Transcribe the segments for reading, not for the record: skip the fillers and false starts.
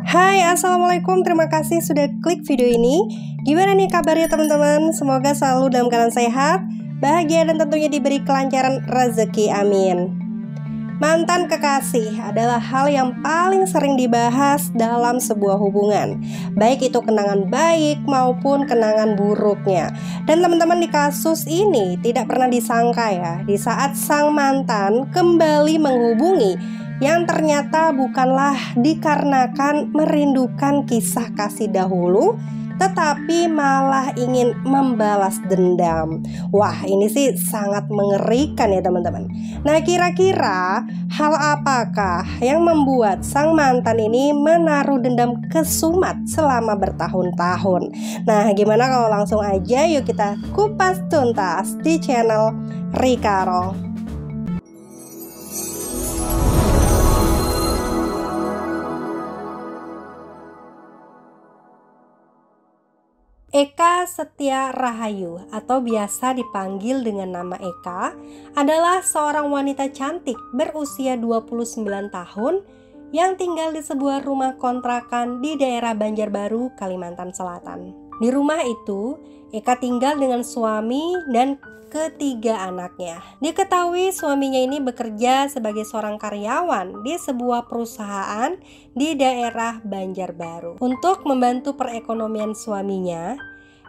Hai, assalamualaikum, terima kasih sudah klik video ini. Gimana nih kabarnya teman-teman? Semoga selalu dalam keadaan sehat, bahagia, dan tentunya diberi kelancaran rezeki, amin. Mantan kekasih adalah hal yang paling sering dibahas dalam sebuah hubungan, baik itu kenangan baik maupun kenangan buruknya. Dan teman-teman, di kasus ini tidak pernah disangka ya, di saat sang mantan kembali menghubungi, yang ternyata bukanlah dikarenakan merindukan kisah kasih dahulu, tetapi malah ingin membalas dendam. Wah, ini sih sangat mengerikan ya teman-teman. Nah, kira-kira hal apakah yang membuat sang mantan ini menaruh dendam kesumat selama bertahun-tahun? Nah, gimana kalau langsung aja yuk kita kupas tuntas di channel Rikaro. Eka Setia Rahayu atau biasa dipanggil dengan nama Eka adalah seorang wanita cantik berusia 29 tahun yang tinggal di sebuah rumah kontrakan di daerah Banjarbaru, Kalimantan Selatan. Di rumah itu, Eka tinggal dengan suami dan ketiga anaknya. Diketahui suaminya ini bekerja sebagai seorang karyawan di sebuah perusahaan di daerah Banjarbaru. Untuk membantu perekonomian suaminya,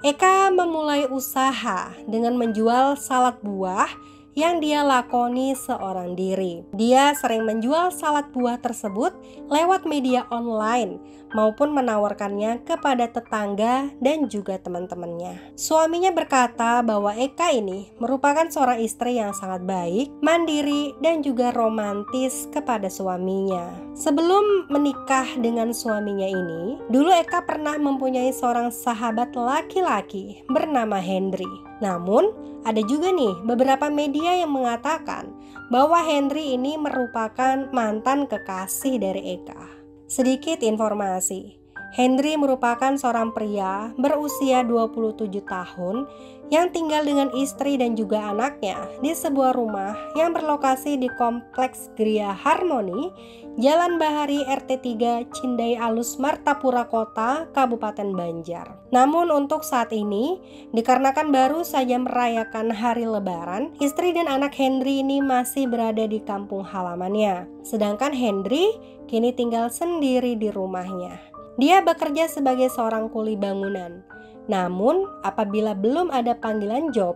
Eka memulai usaha dengan menjual salad buah yang dia lakoni seorang diri. Dia sering menjual salad buah tersebut lewat media online maupun menawarkannya kepada tetangga dan juga teman-temannya. Suaminya berkata bahwa Eka ini merupakan seorang istri yang sangat baik, mandiri, dan juga romantis kepada suaminya. Sebelum menikah dengan suaminya ini, dulu Eka pernah mempunyai seorang sahabat laki-laki bernama Hendry. Namun, ada juga nih beberapa media yang mengatakan bahwa Hendry ini merupakan mantan kekasih dari Eka. Sedikit informasi, Hendry merupakan seorang pria berusia 27 tahun yang tinggal dengan istri dan juga anaknya di sebuah rumah yang berlokasi di Kompleks Gria Harmoni, Jalan Bahari RT 3 Cindai Alus Martapura Kota, Kabupaten Banjar. Namun untuk saat ini, dikarenakan baru saja merayakan hari Lebaran, istri dan anak Hendry ini masih berada di kampung halamannya. Sedangkan Hendry kini tinggal sendiri di rumahnya. Dia bekerja sebagai seorang kuli bangunan. Namun, apabila belum ada panggilan job,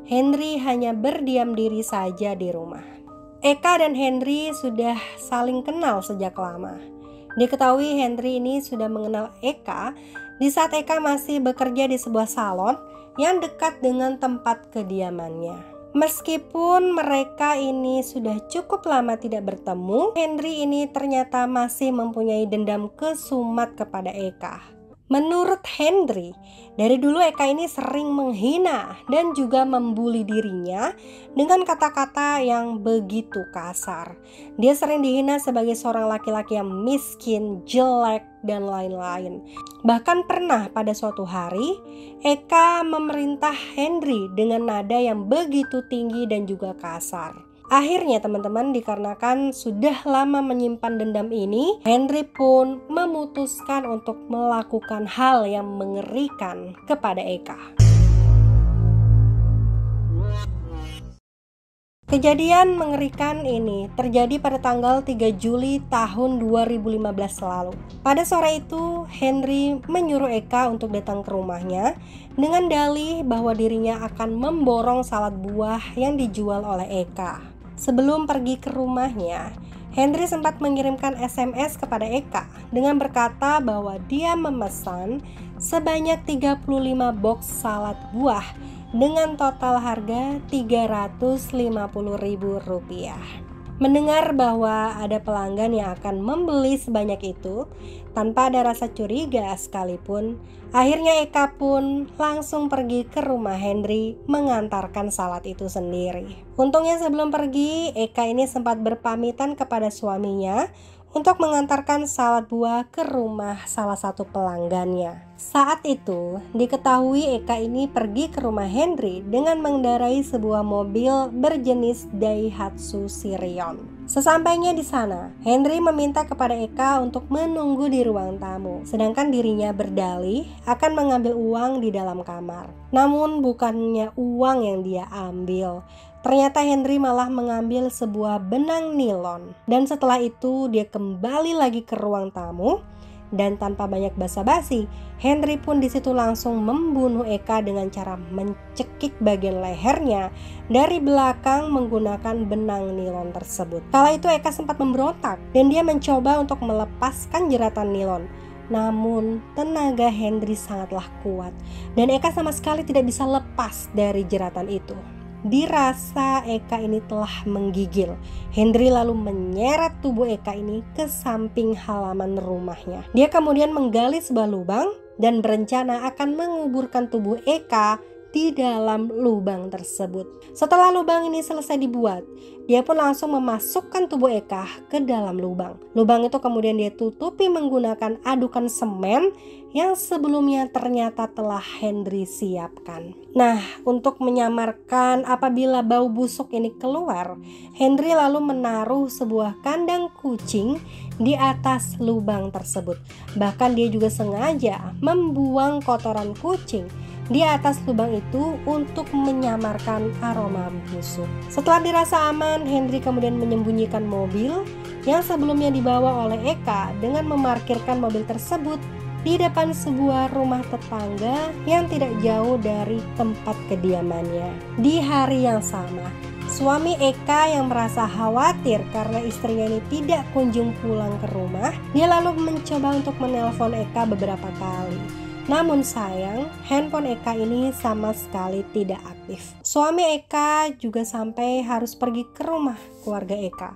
Hendry hanya berdiam diri saja di rumah. Eka dan Hendry sudah saling kenal sejak lama. Diketahui Hendry ini sudah mengenal Eka di saat Eka masih bekerja di sebuah salon yang dekat dengan tempat kediamannya. Meskipun mereka ini sudah cukup lama tidak bertemu, Hendry ini ternyata masih mempunyai dendam kesumat kepada Eka. Menurut Hendry, dari dulu Eka ini sering menghina dan juga membuli dirinya dengan kata-kata yang begitu kasar. Dia sering dihina sebagai seorang laki-laki yang miskin, jelek, dan lain-lain. Bahkan pernah pada suatu hari, Eka memerintah Hendry dengan nada yang begitu tinggi dan juga kasar. Akhirnya teman-teman, dikarenakan sudah lama menyimpan dendam ini, Hendry pun memutuskan untuk melakukan hal yang mengerikan kepada Eka. Kejadian mengerikan ini terjadi pada tanggal 3 Juli tahun 2015 lalu. Pada sore itu, Hendry menyuruh Eka untuk datang ke rumahnya dengan dalih bahwa dirinya akan memborong salad buah yang dijual oleh Eka. Sebelum pergi ke rumahnya, Hendry sempat mengirimkan SMS kepada Eka dengan berkata bahwa dia memesan sebanyak 35 box salad buah dengan total harga Rp350.000. Mendengar bahwa ada pelanggan yang akan membeli sebanyak itu tanpa ada rasa curiga sekalipun, akhirnya Eka pun langsung pergi ke rumah Hendry mengantarkan salad itu sendiri. Untungnya sebelum pergi, Eka ini sempat berpamitan kepada suaminya untuk mengantarkan salad buah ke rumah salah satu pelanggannya. Saat itu, diketahui Eka ini pergi ke rumah Hendry dengan mengendarai sebuah mobil berjenis Daihatsu Sirion. Sesampainya di sana, Henry meminta kepada Eka untuk menunggu di ruang tamu, sedangkan dirinya berdalih akan mengambil uang di dalam kamar. Namun bukannya uang yang dia ambil, ternyata Henry malah mengambil sebuah benang nilon. Dan setelah itu dia kembali lagi ke ruang tamu. Dan tanpa banyak basa-basi, Henry pun di situ langsung membunuh Eka dengan cara mencekik bagian lehernya dari belakang menggunakan benang nilon tersebut. Kala itu Eka sempat memberontak dan dia mencoba untuk melepaskan jeratan nilon. Namun tenaga Henry sangatlah kuat dan Eka sama sekali tidak bisa lepas dari jeratan itu. Dirasa Eka ini telah menggigil, Henry lalu menyeret tubuh Eka ini ke samping halaman rumahnya. Dia kemudian menggali sebuah lubang dan berencana akan menguburkan tubuh Eka di dalam lubang tersebut. Setelah lubang ini selesai dibuat, dia pun langsung memasukkan tubuh Eka ke dalam lubang. Lubang itu kemudian dia tutupi menggunakan adukan semen yang sebelumnya ternyata telah Henry siapkan. Nah, untuk menyamarkan apabila bau busuk ini keluar, Henry lalu menaruh sebuah kandang kucing di atas lubang tersebut. Bahkan dia juga sengaja membuang kotoran kucing di atas lubang itu untuk menyamarkan aroma busuk. Setelah dirasa aman, Henry kemudian menyembunyikan mobil yang sebelumnya dibawa oleh Eka dengan memarkirkan mobil tersebut di depan sebuah rumah tetangga yang tidak jauh dari tempat kediamannya. Di hari yang sama, suami Eka yang merasa khawatir karena istrinya ini tidak kunjung pulang ke rumah, dia lalu mencoba untuk menelpon Eka beberapa kali. Namun sayang, handphone Eka ini sama sekali tidak aktif. Suami Eka juga sampai harus pergi ke rumah keluarga Eka.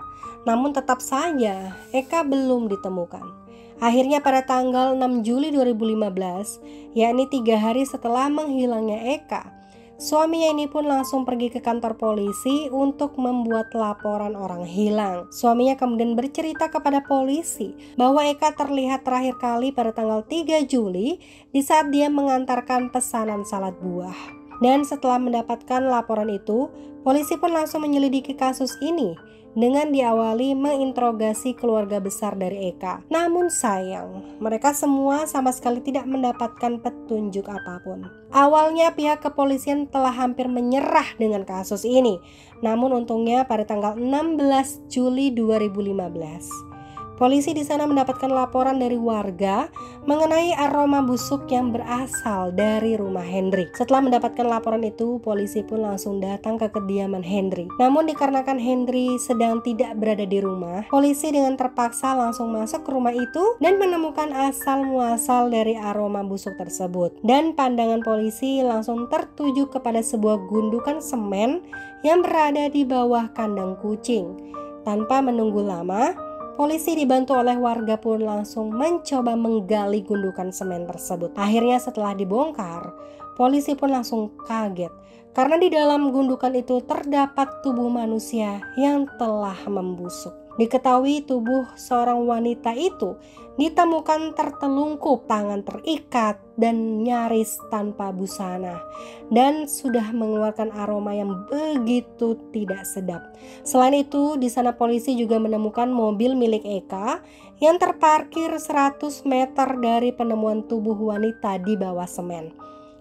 Namun tetap saja Eka belum ditemukan. Akhirnya pada tanggal 6 Juli 2015, yakni 3 hari setelah menghilangnya Eka, suaminya ini pun langsung pergi ke kantor polisi untuk membuat laporan orang hilang. Suaminya kemudian bercerita kepada polisi bahwa Eka terlihat terakhir kali pada tanggal 3 Juli di saat dia mengantarkan pesanan salad buah. Dan setelah mendapatkan laporan itu, polisi pun langsung menyelidiki kasus ini dengan diawali menginterogasi keluarga besar dari Eka. Namun sayang, mereka semua sama sekali tidak mendapatkan petunjuk apapun. Awalnya pihak kepolisian telah hampir menyerah dengan kasus ini. Namun untungnya pada tanggal 16 Juli 2015, polisi di sana mendapatkan laporan dari warga mengenai aroma busuk yang berasal dari rumah Henry. Setelah mendapatkan laporan itu, polisi pun langsung datang ke kediaman Henry. Namun dikarenakan Henry sedang tidak berada di rumah, polisi dengan terpaksa langsung masuk ke rumah itu dan menemukan asal muasal dari aroma busuk tersebut. Dan pandangan polisi langsung tertuju kepada sebuah gundukan semen yang berada di bawah kandang kucing. Tanpa menunggu lama, polisi dibantu oleh warga pun langsung mencoba menggali gundukan semen tersebut. Akhirnya setelah dibongkar, polisi pun langsung kaget karena di dalam gundukan itu terdapat tubuh manusia yang telah membusuk. Diketahui tubuh seorang wanita itu ditemukan tertelungkup, tangan terikat dan nyaris tanpa busana, dan sudah mengeluarkan aroma yang begitu tidak sedap. Selain itu, di sana polisi juga menemukan mobil milik Eka yang terparkir 100 meter dari penemuan tubuh wanita di bawah semen.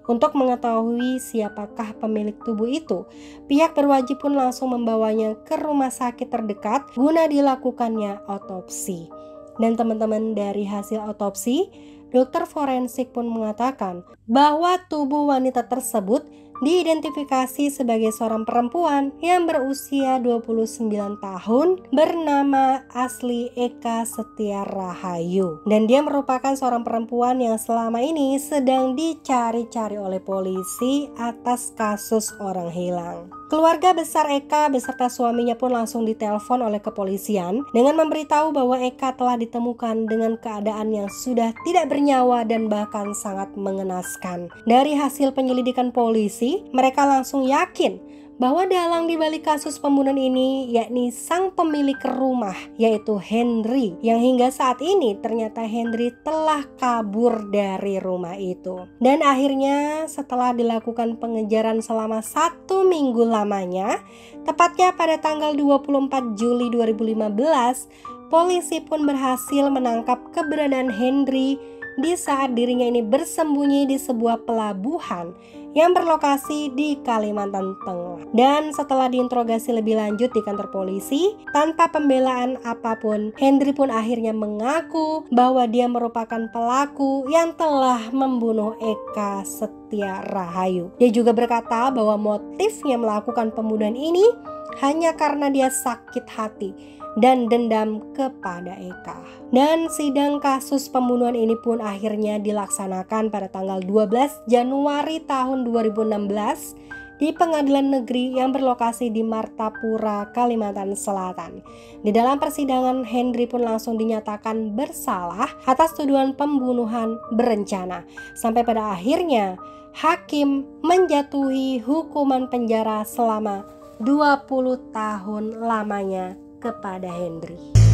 Untuk mengetahui siapakah pemilik tubuh itu, pihak berwajib pun langsung membawanya ke rumah sakit terdekat guna dilakukannya otopsi. Dan teman-teman, dari hasil otopsi, dokter forensik pun mengatakan bahwa tubuh wanita tersebut diidentifikasi sebagai seorang perempuan yang berusia 29 tahun bernama asli Eka Setia Rahayu. Dan dia merupakan seorang perempuan yang selama ini sedang dicari-cari oleh polisi atas kasus orang hilang. Keluarga besar Eka beserta suaminya pun langsung ditelepon oleh kepolisian dengan memberitahu bahwa Eka telah ditemukan dengan keadaan yang sudah tidak bernyawa dan bahkan sangat mengenaskan. Dari hasil penyelidikan polisi, mereka langsung yakin bahwa dalang di balik kasus pembunuhan ini yakni sang pemilik rumah, yaitu Henry, yang hingga saat ini ternyata Henry telah kabur dari rumah itu. Dan akhirnya setelah dilakukan pengejaran selama 1 minggu lamanya, tepatnya pada tanggal 24 Juli 2015, polisi pun berhasil menangkap keberadaan Henry di saat dirinya ini bersembunyi di sebuah pelabuhan yang berlokasi di Kalimantan Tengah. Dan setelah diinterogasi lebih lanjut di kantor polisi, tanpa pembelaan apapun, Henry pun akhirnya mengaku bahwa dia merupakan pelaku yang telah membunuh Eka Setia Rahayu. Dia juga berkata bahwa motifnya melakukan pembunuhan ini hanya karena dia sakit hati dan dendam kepada Eka. Dan sidang kasus pembunuhan ini pun akhirnya dilaksanakan pada tanggal 12 Januari tahun 2016 di Pengadilan Negeri yang berlokasi di Martapura, Kalimantan Selatan. Di dalam persidangan, Henry pun langsung dinyatakan bersalah atas tuduhan pembunuhan berencana. Sampai pada akhirnya hakim menjatuhi hukuman penjara selama 20 tahun lamanya kepada Henry.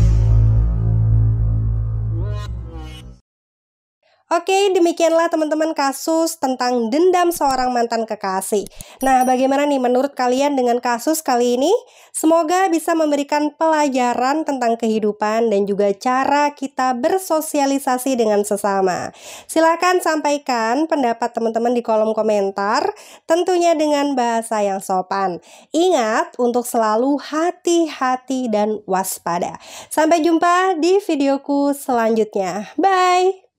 Oke, demikianlah teman-teman kasus tentang dendam seorang mantan kekasih. Nah, bagaimana nih menurut kalian dengan kasus kali ini? Semoga bisa memberikan pelajaran tentang kehidupan dan juga cara kita bersosialisasi dengan sesama. Silakan sampaikan pendapat teman-teman di kolom komentar, tentunya dengan bahasa yang sopan. Ingat untuk selalu hati-hati dan waspada. Sampai jumpa di videoku selanjutnya. Bye!